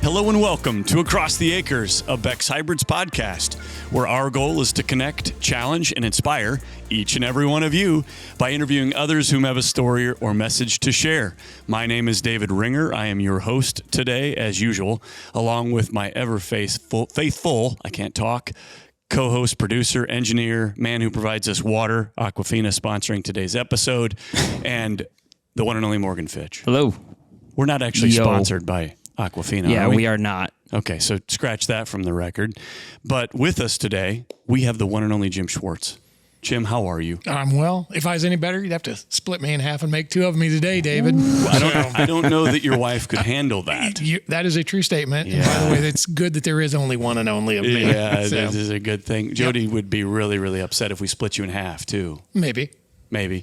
Hello and welcome to Across the Acres, a Beck's Hybrids podcast, where our goal is to connect, challenge, and inspire each and every one of you by interviewing others whom have a story or message to share. My name is David Ringer. I am your host today, as usual, along with my ever faithful, I can't talk, co-host, producer, engineer, man who provides us water, Aquafina sponsoring today's episode, and the one and only Morgan Fitch. Hello. We're not actually sponsored by Aquafina. Yeah, we are not. Okay, so scratch that from the record. But with us today, we have the one and only Jim Schwartz. Jim, how are you? I'm well. If I was any better, you'd have to split me in half and make two of me today, David. I don't know that your wife could handle that. That is a true statement. Yeah. And by the way, it's good that there is only one and only of me. Yeah, so. This is a good thing. Jody would be really, really upset if we split you in half, too. Maybe.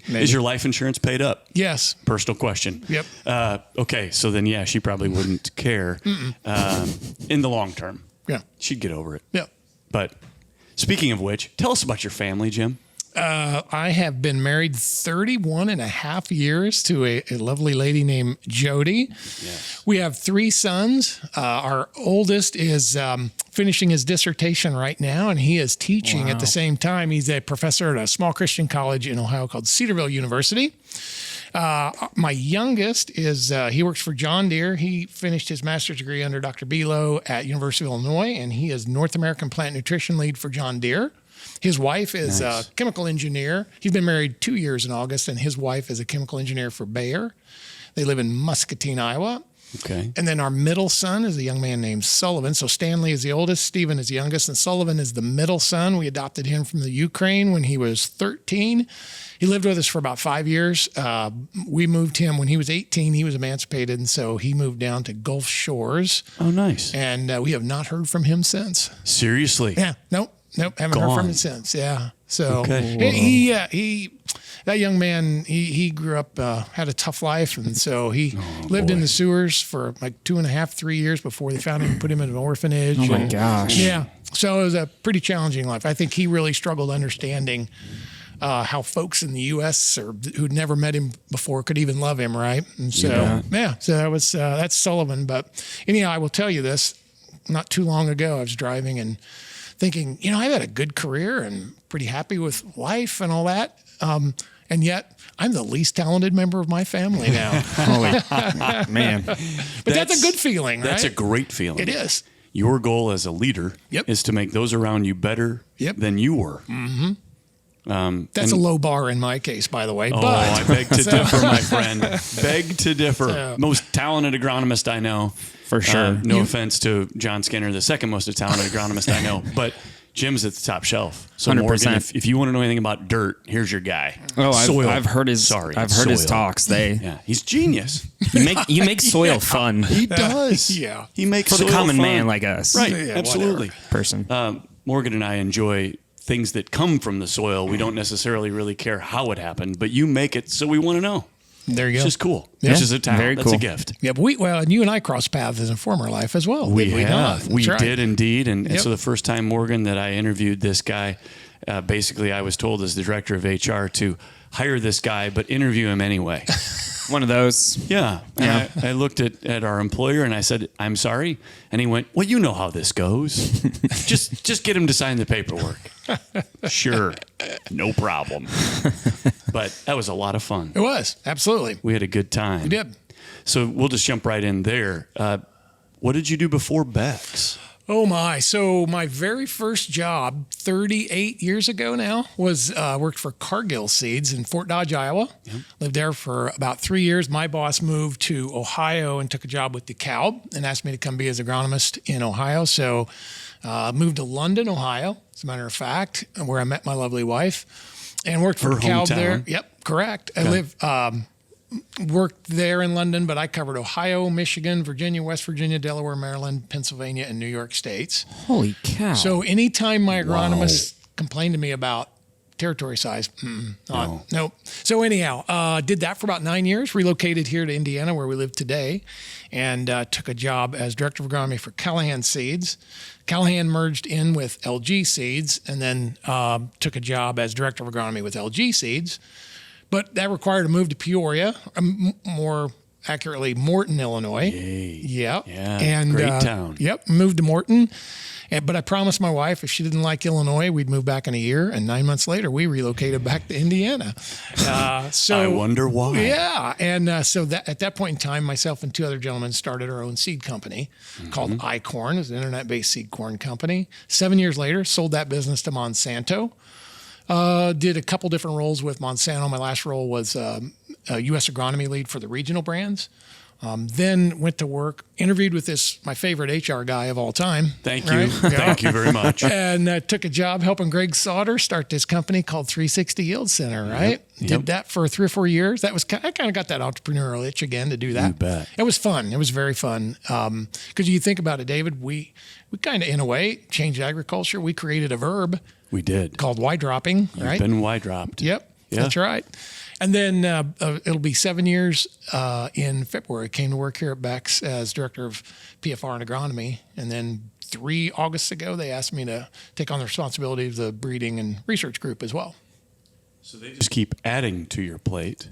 Is your life insurance paid up? Yes. Personal question. Yep. Okay, so then, yeah, she probably wouldn't care in the long term. Yeah. She'd get over it. Yeah. But speaking of which, tell us about your family, Jim. I have been married 31 and a half years to a lovely lady named Jody. Yes. We have three sons. Our oldest is finishing his dissertation right now, and he is teaching at the same time. He's a professor at a small Christian college in Ohio called Cedarville University. My youngest is, he works for John Deere. He finished his master's degree under Dr. Belo at University of Illinois, and he is North American plant nutrition lead for John Deere. His wife is a chemical engineer. He's been married 2 years in August, and his wife is a chemical engineer for Bayer. They live in Muscatine, Iowa. Okay. And then our middle son is a young man named Sullivan. So Stanley is the oldest, Stephen is the youngest, and Sullivan is the middle son. We adopted him from the Ukraine when he was 13. He lived with us for about 5 years. We moved him when he was 18. He was emancipated, and so he moved down to Gulf Shores. Oh, nice. And we have not heard from him since. Seriously? Yeah, nope, haven't heard from him since. Yeah, so okay. That young man, he grew up, had a tough life, and so he lived in the sewers for like 2.5, 3 years before they found him and put him in an orphanage. Oh my gosh. Yeah, so it was a pretty challenging life. I think he really struggled understanding how folks in the U.S. or who'd never met him before could even love him, right? And so so that was that's Sullivan. But anyhow, I will tell you this: not too long ago, I was driving and thinking, I've had a good career and pretty happy with life and all that. And yet I'm the least talented member of my family now. Holy man. But that's a good feeling, right? That's a great feeling. It is. Your goal as a leader is to make those around you better than you were. Mm-hmm. That's a low bar in my case, by the way. Oh, but I beg to differ, my friend. Beg to differ. Most talented agronomist I know. For sure. No offense to John Skinner, the second most talented agronomist I know, but Jim's at the top shelf. So 100%. Morgan, if you want to know anything about dirt, here's your guy. Oh, I've heard his. His talks. He's genius. You make soil fun. He does. Yeah, he makes for the common fun. man like us. Right. Yeah, absolutely. Person. Morgan and I enjoy things that come from the soil. We don't necessarily really care how it happened, but you make it, so we want to know. There you go. It's just cool. Yeah. It's just a talent. Very That's cool. a gift. Yeah, but and you and I crossed paths in a former life as well. We right. did indeed. And so the first time, Morgan, that I interviewed this guy, basically I was told as the director of HR to hire this guy, but interview him anyway. One of those. Yeah. And I looked at our employer and I said, I'm sorry. And he went, well, you know how this goes. just get him to sign the paperwork. Sure. No problem. But that was a lot of fun. It was. Absolutely. We had a good time. We did. So we'll just jump right in there. What did you do before Beck's? Oh my. So my very first job 38 years ago now was worked for Cargill Seeds in Fort Dodge, Iowa. Yep. Lived there for about 3 years. My boss moved to Ohio and took a job with DeKalb and asked me to come be his agronomist in Ohio. So moved to London, Ohio, as a matter of fact, where I met my lovely wife and worked for DeKalb there. Yep, correct. Okay. I worked there in London, but I covered Ohio, Michigan, Virginia, West Virginia, Delaware, Maryland, Pennsylvania, and New York states. Holy cow. So anytime my agronomist complained to me about territory size, nope. So anyhow, did that for about 9 years, relocated here to Indiana where we live today, and took a job as director of agronomy for Callahan Seeds. Callahan merged in with LG Seeds, and then took a job as director of agronomy with LG Seeds. But that required a move to Peoria, more accurately Morton, Illinois. Yay. Yep. Yeah. And, great town. Yep. Moved to Morton. But I promised my wife if she didn't like Illinois, we'd move back in a year. And 9 months later, we relocated back to Indiana. So I wonder why. Yeah. And so that at that point in time, myself and two other gentlemen started our own seed company called iCorn. It's an internet-based seed corn company. 7 years later, sold that business to Monsanto. Did a couple different roles with Monsanto. My last role was a U.S. agronomy lead for the regional brands. Then went to work, interviewed with my favorite HR guy of all time. Thank you. Yeah. Thank you very much. And took a job helping Greg Sauter start this company called 360 Yield Center, right? Yep. Did that for 3 or 4 years. I kind of got that entrepreneurial itch again to do that. You bet. It was fun. It was very fun. Because you think about it, David, we kind of, in a way, changed agriculture. We created a verb. We did. Called Y dropping, right? You've been Y dropped. Yep. Yeah. That's right. And then it'll be 7 years in February. I came to work here at Beck's as director of PFR and agronomy. And then 3 Augusts ago, they asked me to take on the responsibility of the breeding and research group as well. So they just keep adding to your plate.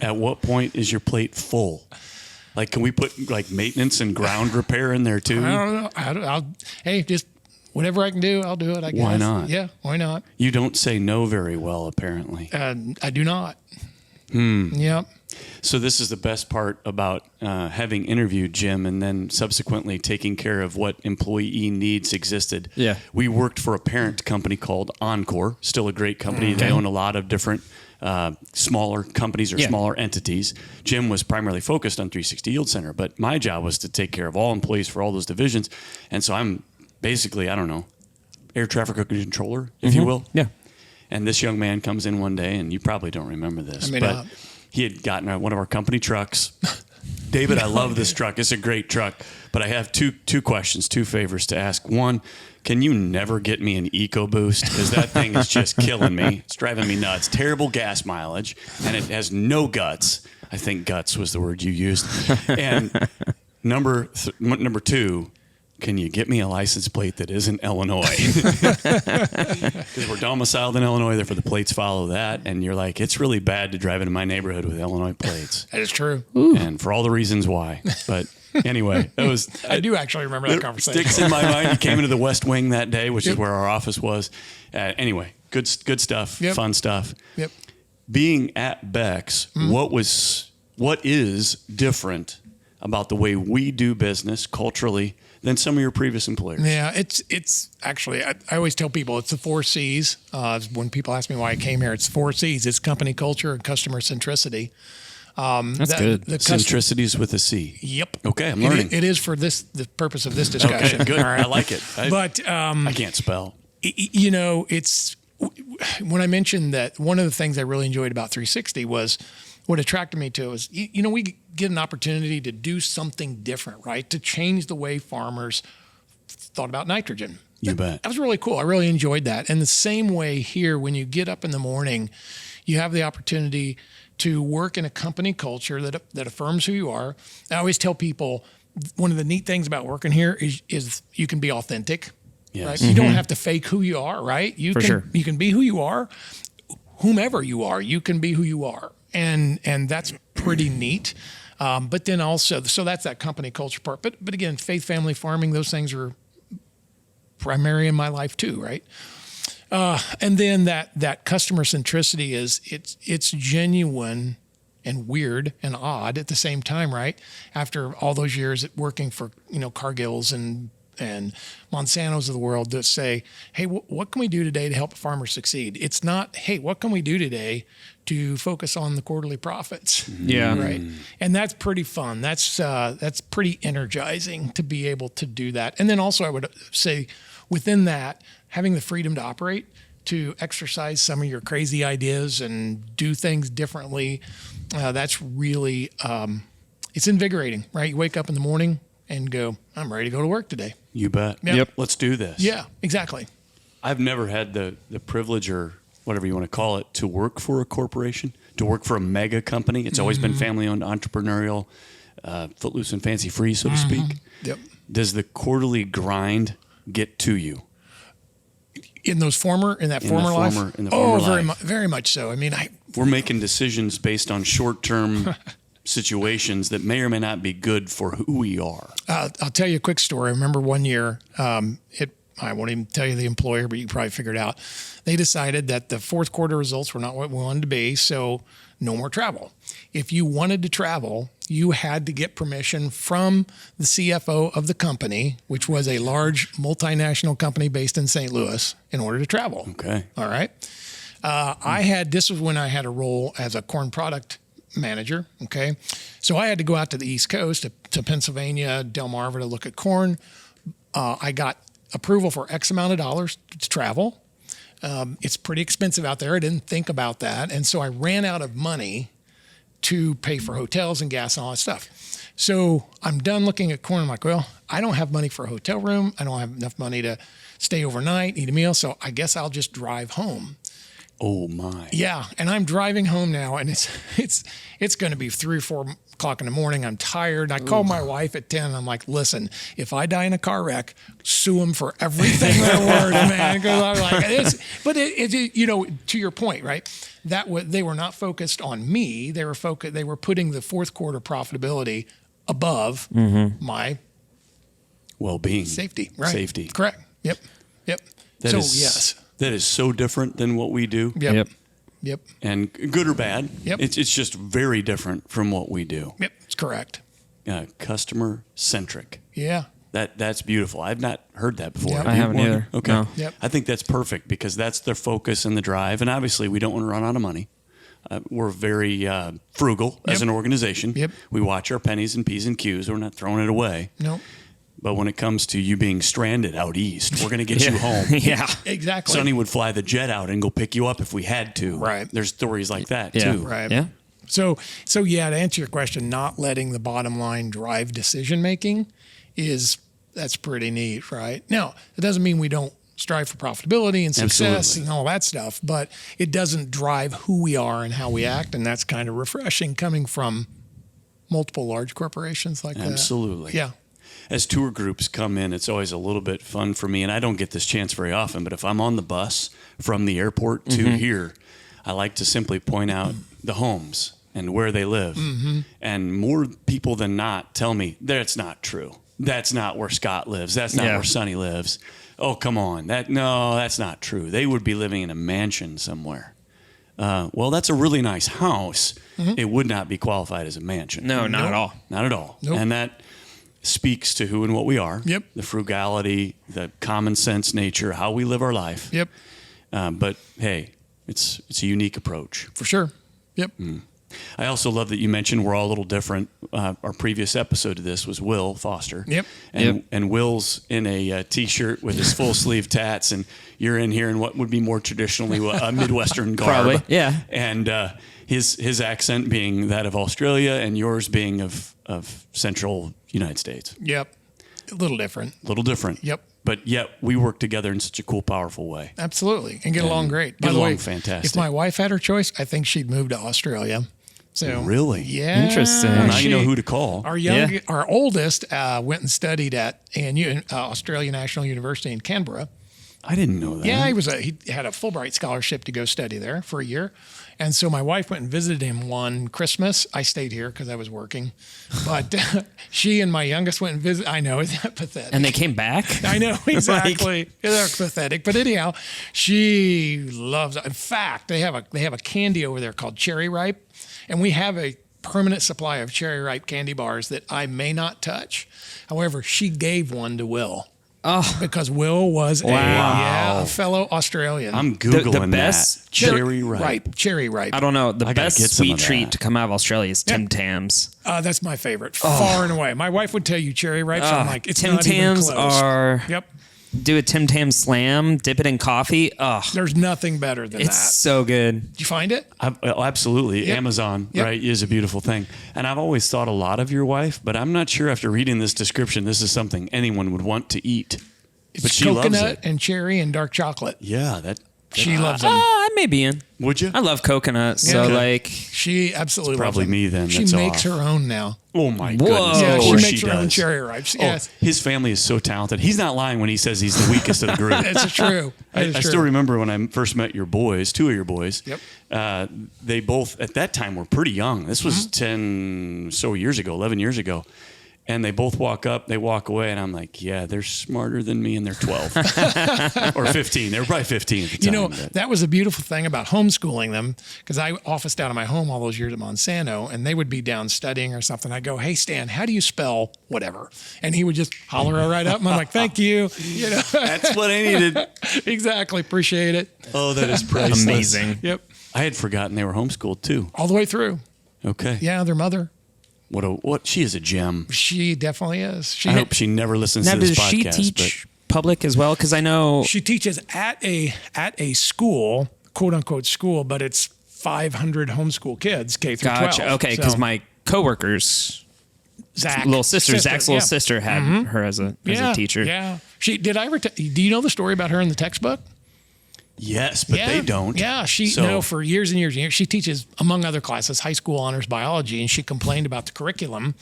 At what point is your plate full? Like, can we put like maintenance and ground repair in there too? I don't know. Hey, just whatever I can do, I'll do it, I guess. Why not? Yeah, why not? You don't say no very well, apparently. I do not. Yep. So this is the best part about having interviewed Jim and then subsequently taking care of what employee needs existed. Yeah. We worked for a parent company called Encore, still a great company. They own a lot of different smaller companies or smaller entities. Jim was primarily focused on 360 Yield Center, but my job was to take care of all employees for all those divisions. And so I'm basically, I don't know, air traffic controller, if you will. Yeah. And this young man comes in one day, and you probably don't remember this, but he had gotten one of our company trucks. David, I love this truck. It's a great truck, but I have two questions, 2 favors to ask. One, can you never get me an EcoBoost? Because that thing is just killing me. It's driving me nuts. Terrible gas mileage, and it has no guts. I think guts was the word you used. And number 2, can you get me a license plate that isn't Illinois? Because we're domiciled in Illinois, therefore the plates follow that. And you're like, it's really bad to drive into my neighborhood with Illinois plates. That is true. And for all the reasons why. But anyway, I do actually remember that conversation. Sticks in my mind. You came into the West Wing that day, which is where our office was. Anyway, good stuff, fun stuff. Yep. Being at Beck's, what is different about the way we do business culturally than some of your previous employers? Yeah, it's actually, I always tell people it's the 4 C's. When people ask me why I came here, it's 4 C's. It's company culture and customer centricity. That's good. Centricity is with a C. Yep. Okay, I'm learning. It is for the purpose of this discussion. Okay, good. All right. I like it. I can't spell. It's when I mentioned that one of the things I really enjoyed about 360 was what attracted me to it was, we get an opportunity to do something different, right? To change the way farmers thought about nitrogen. You bet. That was really cool. I really enjoyed that. And the same way here, when you get up in the morning, you have the opportunity to work in a company culture that affirms who you are. I always tell people one of the neat things about working here is you can be authentic. Yes. Right? You don't have to fake who you are, right? You can be who you are, whomever you are. You can be who you are. And that's pretty neat. But then also, so that's that company culture part. But again, faith, family, farming, those things are primary in my life too, right? And then that customer centricity is it's genuine and weird and odd at the same time, right? After all those years working for Cargill's and Monsanto's of the world that say, hey, what can we do today to help a farmer succeed? It's not, hey, what can we do today to focus on the quarterly profits? Yeah. Right. And that's pretty fun. That's pretty energizing to be able to do that. And then also I would say within that, having the freedom to operate, to exercise some of your crazy ideas and do things differently, that's really, it's invigorating, right? You wake up in the morning and go, I'm ready to go to work today. You bet. Yep. Let's do this. Yeah, exactly. I've never had the privilege or whatever you want to call it to work for a corporation, to work for a mega company. It's always been family-owned, entrepreneurial, footloose and fancy-free, so to speak. Yep. Does the quarterly grind get to you? In that former life? In the former life. Very much so. I mean, we're making decisions based on short-term situations that may or may not be good for who we are. I'll tell you a quick story. I remember one year, I won't even tell you the employer, but you can probably figure it out. They decided that the fourth quarter results were not what we wanted to be, so no more travel. If you wanted to travel, you had to get permission from the CFO of the company, which was a large multinational company based in St. Louis, in order to travel. Okay. All right. This was when I had a role as a corn product manager. Okay. So I had to go out to the East Coast, to Pennsylvania, Delmarva, to look at corn. I got approval for X amount of dollars to travel. It's pretty expensive out there. I didn't think about that. And so I ran out of money to pay for hotels and gas and all that stuff. So I'm done looking at corn. I'm like, well, I don't have money for a hotel room. I don't have enough money to stay overnight, eat a meal. So I guess I'll just drive home. Oh my. Yeah. And I'm driving home now, and it's going to be 3 or 4 o'clock in the morning. I'm tired. I called my wife at 10. And I'm like, listen, if I die in a car wreck, sue them for everything they're worth, man. Because I'm like, but to your point, right? They were not focused on me. They were putting the fourth quarter profitability above my well-being, safety, right? Safety. Correct. Yep. Yes. That is so different than what we do. Yep. And good or bad. Yep. It's just very different from what we do. Yep. It's correct. Customer centric. Yeah. That's beautiful. I've not heard that before. Yep. I haven't either. Okay. No. Yep. I think that's perfect because that's their focus and the drive. And obviously, we don't want to run out of money. We're very frugal as an organization. Yep. We watch our pennies and P's and Q's. We're not throwing it away. Nope. But when it comes to you being stranded out east, we're going to get you home. Yeah. Exactly. Sonny would fly the jet out and go pick you up if we had to. Right. There's stories like that Yeah. too. Right. Yeah. So yeah, to answer your question, not letting the bottom line drive decision making that's pretty neat, right? Now, it doesn't mean we don't strive for profitability and success Absolutely. and all that stuff, but it doesn't drive who we are and how we act, and that's kind of refreshing coming from multiple large corporations like that. Absolutely. Yeah. As tour groups come in, it's always a little bit fun for me, and I don't get this chance very often, but if I'm on the bus from the airport to here, I like to simply point out the homes and where they live. And more people than not tell me, that's not true. That's not where Scott lives. That's not where Sonny lives. Oh, come on. That's not true. They would be living in a mansion somewhere. Well, that's a really nice house. It would not be qualified as a mansion. No, not at all. Not at all. Nope. And that speaks to who and what we are. Yep. The frugality, the common sense nature, how we live our life. Yep. But hey, it's a unique approach. For sure. Yep. I also love that you mentioned we're all a little different. Our previous episode of this was Will Foster. Yep. And Will's in a T-shirt with his full sleeve tats, and you're in here in what would be more traditionally a Midwestern garb. Probably, yeah. And his accent being that of Australia, and yours being of central United States. Yep. A little different. A little different. Yep. But yet we work together in such a cool, powerful way. Absolutely. And get along great. Get By the along way, fantastic. if my wife had her choice, I think she'd move to Australia. So Really? Yeah. Interesting. Well, now you know who to call. Our oldest went and studied at Australia National University in Canberra. I didn't know that. Yeah, he had a Fulbright scholarship to go study there for a year. And so my wife went and visited him one Christmas. I stayed here because I was working. But she and my youngest went and visited. I know, isn't that pathetic? And they came back? I know, exactly. They're pathetic. But anyhow, she loves it. In fact, they have a candy over there called Cherry Ripe. And we have a permanent supply of Cherry Ripe candy bars that I may not touch. However, she gave one to Will. Oh, Because Will was a fellow Australian. I'm Googling the best that. Cherry Ripe. Cherry Ripe. I don't know. The I gotta best get some sweet of that. treat to come out of Australia is Tim Tams. That's my favorite, far and away. My wife would tell you Cherry Ripes. I'm like, it's Tim not even Tams close. are. Yep. Do a Tim Tam slam, dip it in coffee. Oh, There's nothing better than it's that. so good. Did you find it? Absolutely. Yep. Amazon, Yep. right, is a beautiful thing. And I've always thought a lot of your wife, but I'm not sure after reading this description, this is something anyone would want to eat. It's but she loves coconut it. and cherry and dark chocolate. Yeah, She loves them. I may be in. Would you? I love coconut, so Yeah. like, She absolutely Probably loves them. me then. She That's makes off. her own now. Oh my Whoa. goodness! Yeah, Of she course makes her own does. cherry ripes. Oh, Yes, his family is so talented. He's not lying when he says he's the weakest of the group. it's true. I It is true. still remember when I first met your boys, two of your boys. Yep. They both, at that time, were pretty young. This was Mm-hmm. 10 so years ago, 11 years ago. And they both walk up, they walk away, and I'm like, yeah, they're smarter than me, and they're 12 or 15. They were probably 15 at the time. You know, but- that was a beautiful thing about homeschooling them, because I officed out of my home all those years at Monsanto, and they would be down studying or something. I'd go, hey, Stan, how do you spell whatever? And he would just holler it right up, and I'm like, thank you. You know, That's what I needed. exactly. Appreciate it. Oh, that is priceless. amazing. Yep. I had forgotten they were homeschooled too. All the way through. Okay. Yeah, their mother. What? She is a gem. She definitely is. She I hope she never listens Now, to this does she podcast. teach public as well? Because I know She teaches at a school, quote unquote school, but it's 500 homeschool kids, K through 12. Gotcha. Okay, because So, my coworkers, Zach, little sister, Zach's little yeah. sister had her as a teacher. Yeah. She did. I ever? Do you know the story about her in the textbook? yes, but Yeah. they don't. Yeah, she So- for years and years and years. She teaches, among other classes, high school honors biology, and she complained about the curriculum.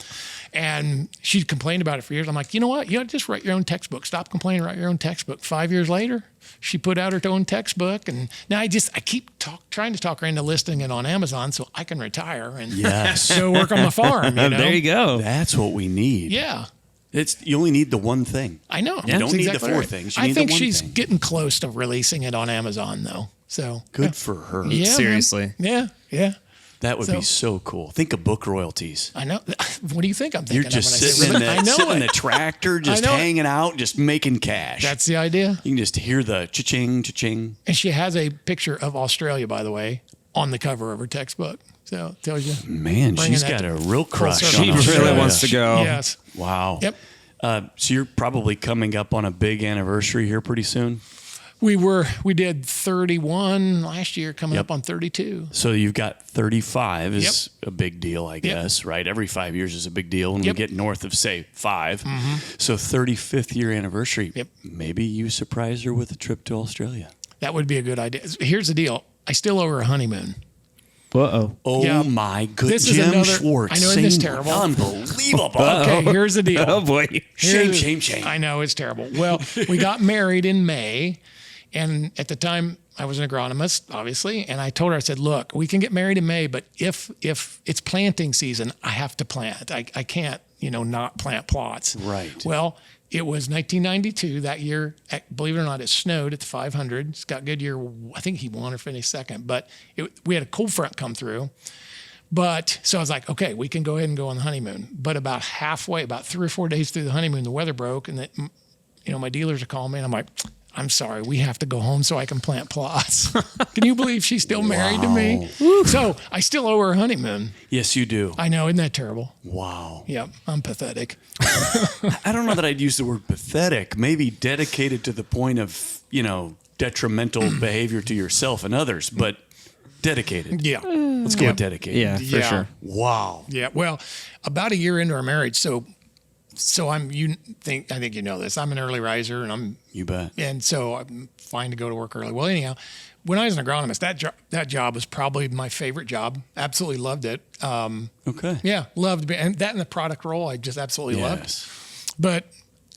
And she complained about it for years. I'm like, you know what? You ought to just write your own textbook. Stop complaining, write your own textbook. 5 years later, she put out her own textbook. And now I keep trying to talk her into listing it on Amazon so I can retire and Yes. go work on my farm. You know? There you go. That's what we need. Yeah. You only need the one thing. I know. You don't That's need the exactly four right. things. You I need think the one she's thing. getting close to releasing it on Amazon, though. So Good for her. yeah, man. Seriously. Yeah, yeah. That would be So- so cool. Think of book royalties. I know. What do you think I'm thinking? You're of just when I say sitting in ribbon? I the know sitting in it. the tractor, just know it. hanging out, just making cash. That's the idea. You can just hear the cha-ching, cha-ching. And she has a picture of Australia, by the way, on the cover of her textbook. So it tells you. Man, Bringing she's that got a real crush circle. on She Australia. really wants to go. Yes. Wow. Yep. So you're probably coming up on a big anniversary here pretty soon. We did 31 last year, coming Yep. up on 32. So you've got 35 is a big deal, I guess, right? Every 5 years is a big deal when Yep. we get north of, say, 5. So 35th year anniversary. Yep. Maybe you surprise her with a trip to Australia. That would be a good idea. Here's the deal. I still owe her a honeymoon. Uh-oh. Oh Yeah. my good, This is Jim another- Schwartz. I know, isn't this Seymour. terrible? Unbelievable. Okay, here's the deal. Oh, boy. Shame, Here's- shame, shame. I know, it's terrible. Well, we got married in May, and at the time I was an agronomist, obviously, and I told her, I said, look, we can get married in May, but if it's planting season, I have to plant. I can't, not plant plots. Right. Well, it was 1992. That year, believe it or not, it snowed at the 500. Scott Goodyear, I think he won or finished second, but we had a cold front come through. But so I was like, okay, we can go ahead and go on the honeymoon. But about halfway, about 3 or 4 days through the honeymoon, the weather broke, and my dealers are calling me, and I'm like, I'm sorry, we have to go home so I can plant plots. Can you believe she's still married to me? So I still owe her a honeymoon. Yes, you do. I know, isn't that terrible? Wow. Yep, I'm pathetic. I don't know that I'd use the word pathetic. Maybe dedicated to the point of, detrimental behavior to yourself and others, but dedicated. Yeah. Let's go with dedicated. Yeah, for Yeah. sure. Wow. Yeah. Well, about a year into our marriage, so I think you know this. I'm an early riser, You bet. and so I'm fine to go to work early. Well, anyhow, when I was an agronomist, that job was probably my favorite job. Absolutely loved it. Okay. Yeah, loved it. And that and the product role, I just absolutely loved. Yes. But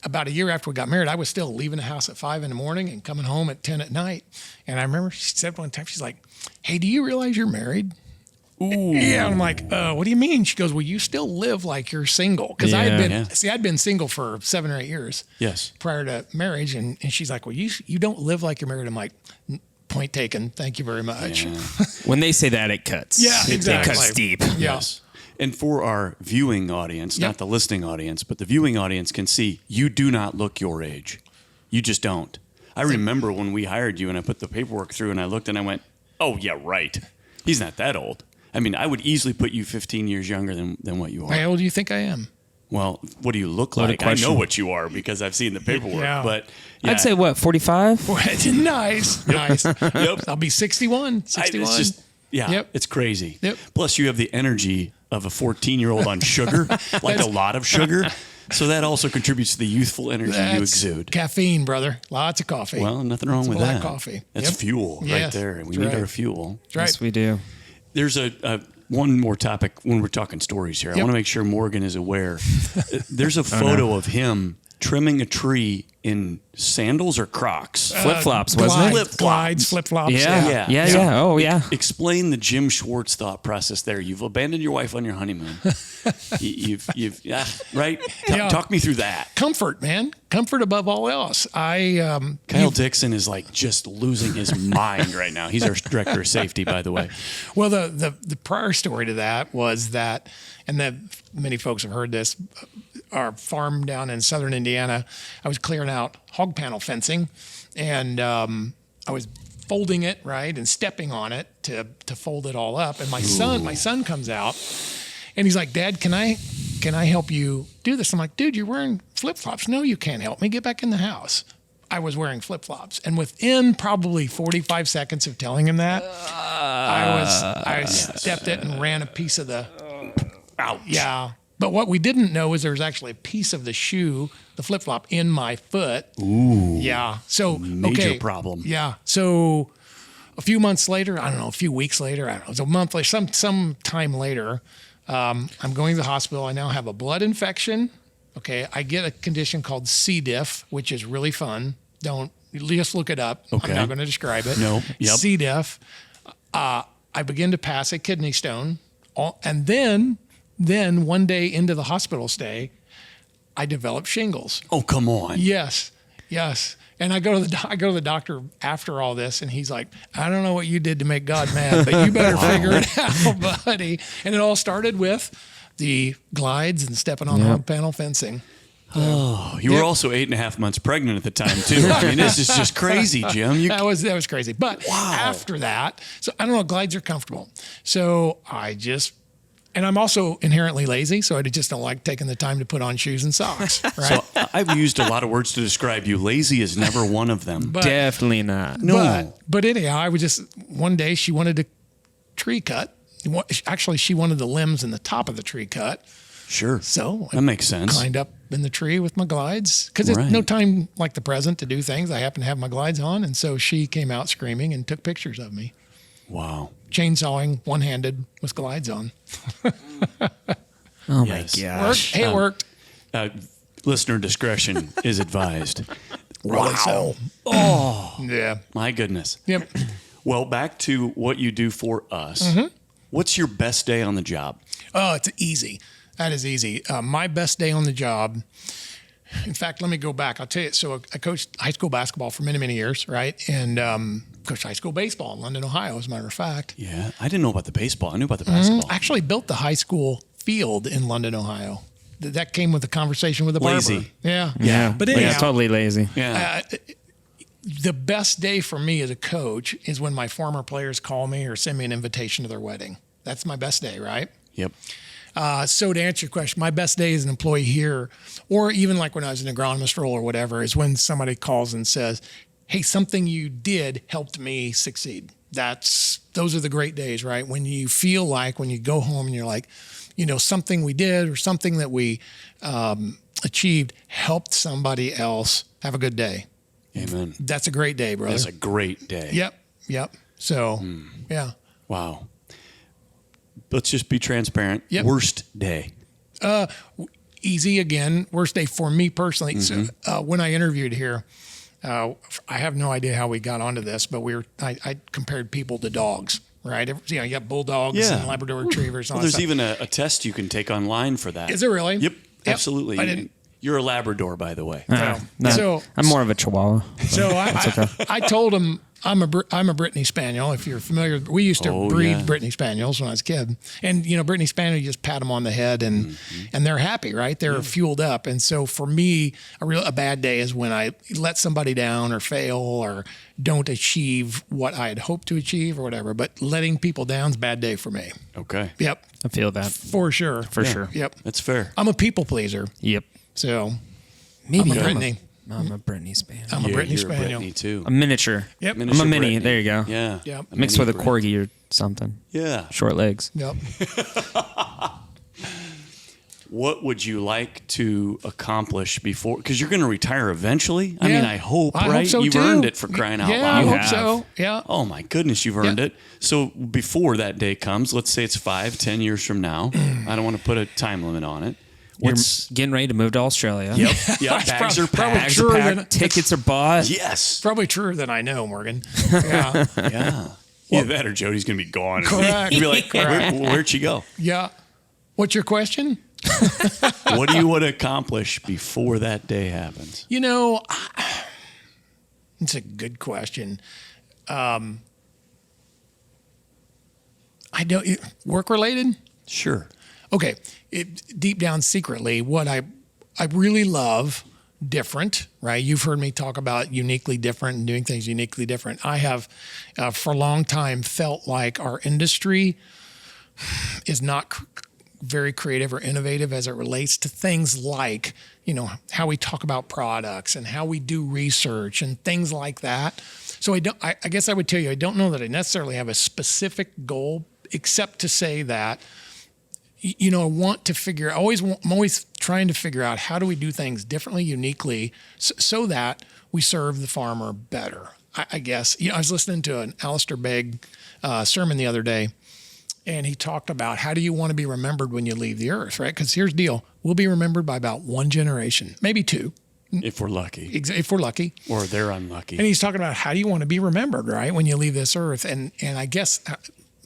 about a year after we got married, I was still leaving the house at 5 a.m. and coming home at 10 at night. And I remember she said one time, she's like, "Hey, do you realize you're married?" Ooh. Yeah, and I'm like, what do you mean? She goes, well, you still live like you're single. Because I'd been single for 7 or 8 years Yes. prior to marriage. And she's like, well, you don't live like you're married. I'm like, point taken. Thank you very much. Yeah. When they say that, it cuts. Yeah, exactly. It cuts deep. Yeah. Yes. And for our viewing audience, not the listening audience, but the viewing audience can see you do not look your age. You just don't. I remember when we hired you and I put the paperwork through and I looked and I went, oh, yeah, right. He's not that old. I mean, I would easily put you 15 years younger than what you are. How old do you think I am? Well, what do you look What a like? I question. know what you are because I've seen the paperwork. Yeah. But yeah, I'd say, what, 45? Nice. Yep. I'll be 61. 61. It's just, Yep. it's crazy. Yep. Plus, you have the energy of a 14-year-old on sugar, like a lot of sugar. So that also contributes to the youthful energy you exude. Caffeine, brother. Lots of coffee. Well, nothing wrong with black that. coffee. That's fuel right there. We need our fuel. That's right. Yes, we do. There's one more topic when we're talking stories here. I want to make sure Morgan is aware. There's a photo of him trimming a tree in sandals or Crocs. Flip-flops, wasn't it? Glides, flip-flops. Yeah. Oh, yeah. Explain the Jim Schwartz thought process there. You've abandoned your wife on your honeymoon. Right? Talk me through that. Comfort, man. Comfort above all else. Kyle Dixon is like just losing his mind right now. He's our director of safety, by the way. Well, the prior story to that was that, and then many folks have heard this, our farm down in southern Indiana, I was clearing out hog panel fencing, and I was folding it, right, and stepping on it to fold it all up. And my son comes out, and he's like, "Dad, can I help you do this?" I'm like, "Dude, you're wearing flip-flops. No, you can't help me. Get back in the house." I was wearing flip-flops, and within probably 45 seconds of telling him that, I stepped it and ran a piece of the. Ouch. Yeah. But what we didn't know is there was actually a piece of the shoe, the flip-flop, in my foot. Ooh. Yeah. So, major problem. Yeah. So a few months later, I don't know, a few weeks later, I don't know, it was a month later, some time later, I'm going to the hospital. I now have a blood infection. Okay. I get a condition called C. diff, which is really fun. Don't just look it up. Okay. I'm not going to describe it. No. Yep. C. diff. I begin to pass a kidney stone. And then one day into the hospital stay, I developed shingles. Oh, come on. Yes. And I go to the doctor after all this, and he's like, "I don't know what you did to make God mad, but you better figure it out, buddy." And it all started with the glides and stepping on hog panel fencing. Oh, you were also 8.5 months pregnant at the time too. I mean, this is just crazy, Jim. That was crazy. But after that, so I don't know, glides are comfortable. So and I'm also inherently lazy, so I just don't like taking the time to put on shoes and socks, right? So I've used a lot of words to describe you. Lazy is never one of them. Definitely not. No. But anyhow, I was just, one day she wanted a tree cut. Actually, she wanted the limbs and the top of the tree cut. Sure. So that makes sense. Climbed up in the tree with my glides because there's no time like the present to do things. I happen to have my glides on. And so she came out screaming and took pictures of me. Wow. Chainsawing one-handed with glides on. Oh my gosh. It worked. Listener discretion is advised. Wow. Oh. Yeah. My goodness. Yep. Well, back to what you do for us. Mm-hmm. What's your best day on the job? Oh, it's easy. That is easy. My best day on the job. In fact, let me go back. I'll tell you. So I coached high school basketball for many, many years, right? And coached high school baseball in London, Ohio, as a matter of fact. Yeah. I didn't know about the baseball. I knew about the basketball. I actually built the high school field in London, Ohio. That came with a conversation with a barber. Lazy. Yeah. But anyhow, totally lazy. Yeah. The best day for me as a coach is when my former players call me or send me an invitation to their wedding. That's my best day, right? Yep. So to answer your question, my best day as an employee here, or even like when I was in an agronomist role or whatever, is when somebody calls and says, "Hey, something you did helped me succeed." Those are the great days, right? When you feel like when you go home and you're like, something we did or something that we achieved helped somebody else have a good day. Amen. That's a great day, brother. That's a great day. Yep. So, yeah. Wow. Let's just be transparent. Yep. Worst day. Easy again. Worst day for me personally. Mm-hmm. So when I interviewed here, I have no idea how we got onto this, but I compared people to dogs, right? You got bulldogs and Labrador retrievers. And all there's even a test you can take online for that. Is there really? Yep. Absolutely. You're a Labrador, by the way. So I'm more of a Chihuahua. So I told him I'm a Brittany Spaniel. If you're familiar, we used to breed Brittany Spaniels when I was a kid. And Brittany Spaniel, you just pat them on the head and they're happy, right? They're fueled up. And so for me, a bad day is when I let somebody down or fail or don't achieve what I had hoped to achieve or whatever. But letting people down is a bad day for me. Okay. Yep. I feel that. For sure. For sure. Yep. That's fair. I'm a people pleaser. Yep. So maybe I'm a Brittany. I'm a Brittany Spaniel. I'm a Brittany You're Spaniel. A Brittany too. A miniature. Yep. I'm a Miniature mini. Brittany. There you go. Yeah. Yep. Mixed with a Brittany. corgi or something. Yeah. Short legs. Yep. What would you like to accomplish before? Because you're going to retire eventually. I mean, I hope, right? Hope so You've too. earned it for crying out Yeah, loud. I You hope have. so. Yeah. Oh my goodness, you've earned it. So before that day comes, let's say it's 5-10 years from now. I don't want to put a time limit on it. You're getting ready to move to Australia. Yep. That's Bags are probably packed. true. Bags are packed, tickets are bought. Yes. Probably truer than I know, Morgan. Yeah. Yeah. Either that or Jody's going to be gone. Correct. You'll be like, where'd she go? Yeah. What's your question? What do you want to accomplish before that day happens? You know, it's a good question. I don't work related. Sure. Okay, deep down secretly, what I really love different, right? You've heard me talk about uniquely different and doing things uniquely different. I have for a long time felt like our industry is not very creative or innovative as it relates to things like, how we talk about products and how we do research and things like that. So I guess I would tell you, I don't know that I necessarily have a specific goal, except to say that, I want to figure, I'm always trying to figure out how do we do things differently, uniquely, so that we serve the farmer better. I guess, I was listening to an Alistair Begg sermon the other day, and he talked about how do you want to be remembered when you leave the earth, right? Because here's the deal. We'll be remembered by about one generation, maybe two. If we're lucky. If we're lucky. Or they're unlucky. And he's talking about how do you want to be remembered, right, when you leave this earth? And I guess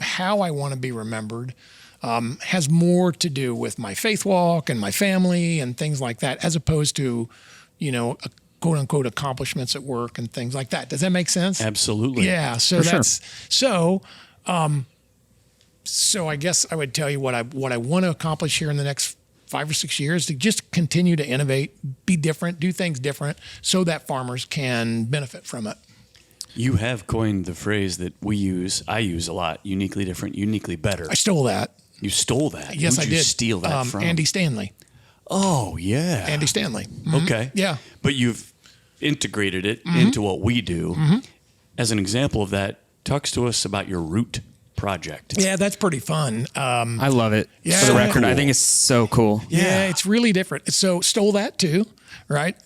how I want to be remembered has more to do with my faith walk and my family and things like that, as opposed to, quote unquote accomplishments at work and things like that. Does that make sense? Absolutely. Yeah. So For that's so I guess I would tell you what I want to accomplish here in the next 5 or 6 years, to just continue to innovate, be different, do things different, so that farmers can benefit from it. You have coined the phrase that I use a lot, uniquely different, uniquely better. I stole that. You stole that. Yes, Who'd I you did. steal that from? Andy Stanley. Oh, yeah. Andy Stanley. Mhm. Okay. Yeah. But you've integrated it into what we do. As an example of that, talk to us about your root project. Yeah, that's pretty fun. I love it. Yeah. For the So record, I cool. think it's so cool. Yeah, it's really different. So stole that too, right?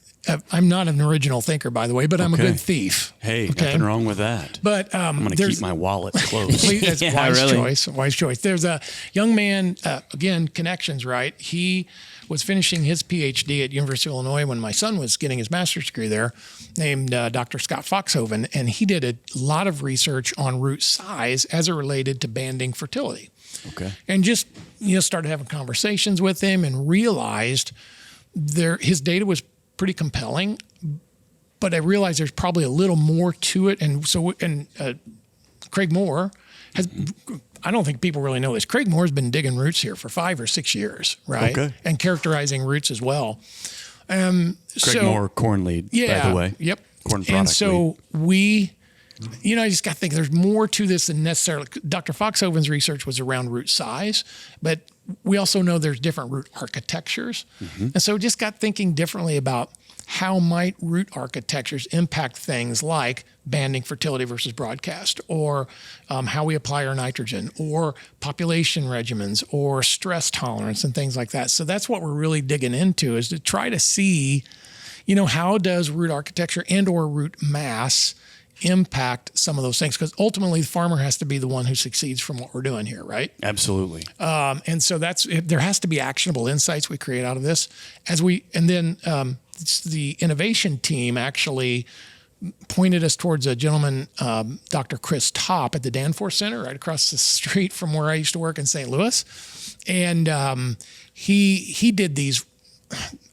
I'm not an original thinker, by the way, but I'm a Okay. good thief. Hey, Okay. nothing wrong with that. But I'm going to there's keep my wallet closed. That's Yeah, wise really. choice. Wise choice. There's a young man, again, connections, right? He was finishing his PhD at University of Illinois when my son was getting his master's degree there, named Dr. Scott Foxhoven, and he did a lot of research on root size as it related to banding fertility. Okay. And just started having conversations with him and realized his data was pretty compelling, but I realized there's probably a little more to it. And so, Craig Moore has, I don't think people really know this. Craig Moore has been digging roots here for 5 or 6 years, right? Okay. And characterizing roots as well. Craig Moore, corn lead, by the way. Yep. Corn product And so lead. I just got to think there's more to this than necessarily. Dr. Foxhoven's research was around root size, but we also know there's different root architectures. And so just got thinking differently about how might root architectures impact things like banding fertility versus broadcast, or how we apply our nitrogen, or population regimens, or stress tolerance and things like that. So that's what we're really digging into, is to try to see, how does root architecture and or root mass impact some of those things, because ultimately the farmer has to be the one who succeeds from what we're doing here, right? Absolutely. And so there has to be actionable insights we create out of this and then the innovation team actually pointed us towards a gentleman, Dr. Chris Topp at the Danforth Center, right across the street from where I used to work in St. Louis. And he did these,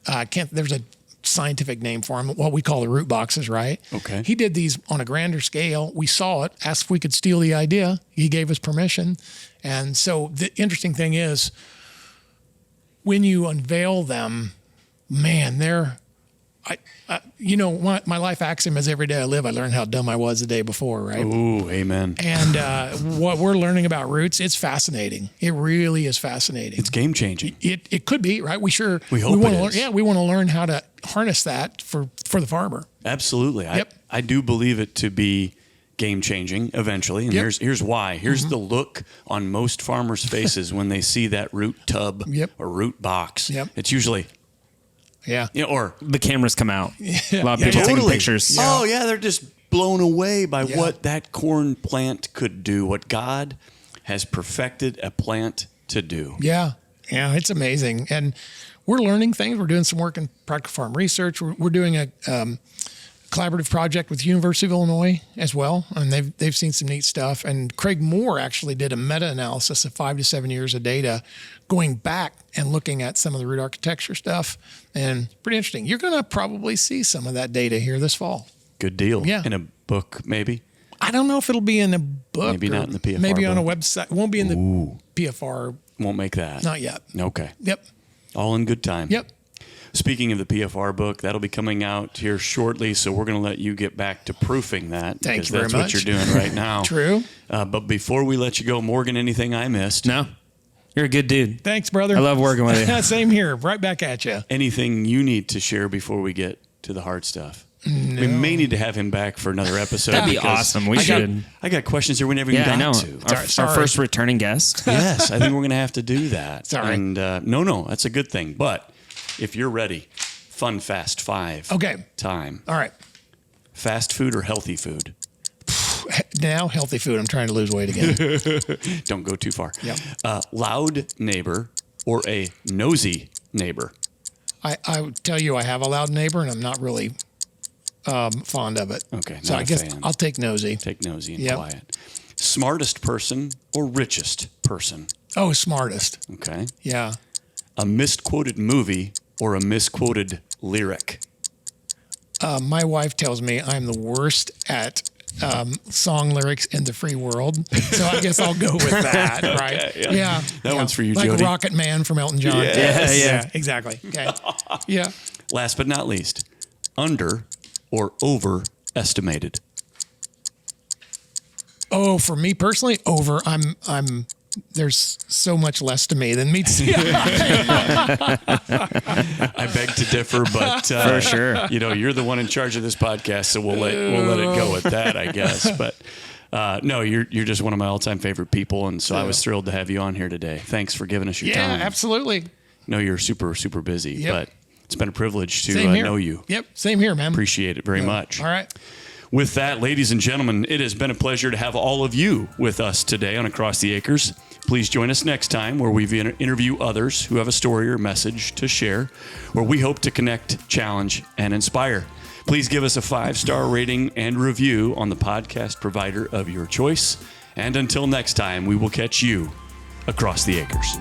there's a scientific name for them, what we call the root boxes, right? Okay. He did these on a grander scale. We saw it, asked if we could steal the idea. He gave us permission. And so the interesting thing is, when you unveil them, man, my life axiom is every day I live, I learn how dumb I was the day before, right? Ooh, amen. And what we're learning about roots, it's fascinating. It really is fascinating. It's game changing. It could be, right? We hope want it to is. learn. Yeah, we want to learn how to harness that for the farmer. Absolutely. Yep. I do believe it to be game-changing eventually, and here's why. Here's the look on most farmers' faces when they see that root tub or root box. It's usually, or the cameras come out. A lot of people taking totally. pictures. Oh, yeah, they're just blown away by what that corn plant could do, what God has perfected a plant to do. Yeah, it's amazing. And we're learning things. We're doing some work in practical farm research. We're doing a collaborative project with University of Illinois as well, and they've seen some neat stuff. And Craig Moore actually did a meta-analysis of 5 to 7 years of data, going back and looking at some of the root architecture stuff, and pretty interesting. You're going to probably see some of that data here this fall. Good deal. Yeah. In a book, maybe? I don't know if it'll be in a book. Maybe not in the PFR Maybe on a book. website. It won't be in the PFR. Won't make that. Not yet. Okay. Yep. All in good time. Yep. Speaking of the PFR book, that'll be coming out here shortly, so we're going to let you get back to proofing that. Thank you very much. That's what you're doing right now. True. But before we let you go, Morgan, anything I missed? No. You're a good dude. Thanks, brother. I love working with you. Same here. Right back at you. Anything you need to share before we get to the hard stuff? No. We may need to have him back for another episode. That'd be awesome. We should. I got questions here we never even got to. Our first returning guest. Yes, I think we're going to have to do that. Sorry. And no, that's a good thing. But if you're ready, fun, fast 5. Okay. Time. All right. Fast food or healthy food? Now, healthy food. I'm trying to lose weight again. Don't go too far. Yep. Loud neighbor or a nosy neighbor? I would tell you I have a loud neighbor, and I'm not really fond of it. Okay. So I guess I'll take nosy. Take nosy and quiet. Smartest person or richest person? Oh, smartest. Okay. Yeah. A misquoted movie or a misquoted lyric? My wife tells me I'm the worst at song lyrics in the free world. So I guess I'll go with that, right? Okay, yeah. That one's for you, like Jody. Rocket Man from Elton John. Yes. Yeah, exactly. Okay. Yeah. Last but not least, under or overestimated? Oh, for me personally, over. I'm there's so much less to me than meets the eye. I beg to differ, but for sure, you're the one in charge of this podcast, so we'll let it go at that, I guess. But no, you're just one of my all-time favorite people, and so I was thrilled to have you on here today. Thanks for giving us your time. Yeah, absolutely. No, you're super, super busy, but it's been a privilege to know you. Yep, same here, man. Appreciate it very much. All right. With that, ladies and gentlemen, it has been a pleasure to have all of you with us today on Across the Acres. Please join us next time where we interview others who have a story or message to share, where we hope to connect, challenge, and inspire. Please give us a 5-star rating and review on the podcast provider of your choice. And until next time, we will catch you across the acres.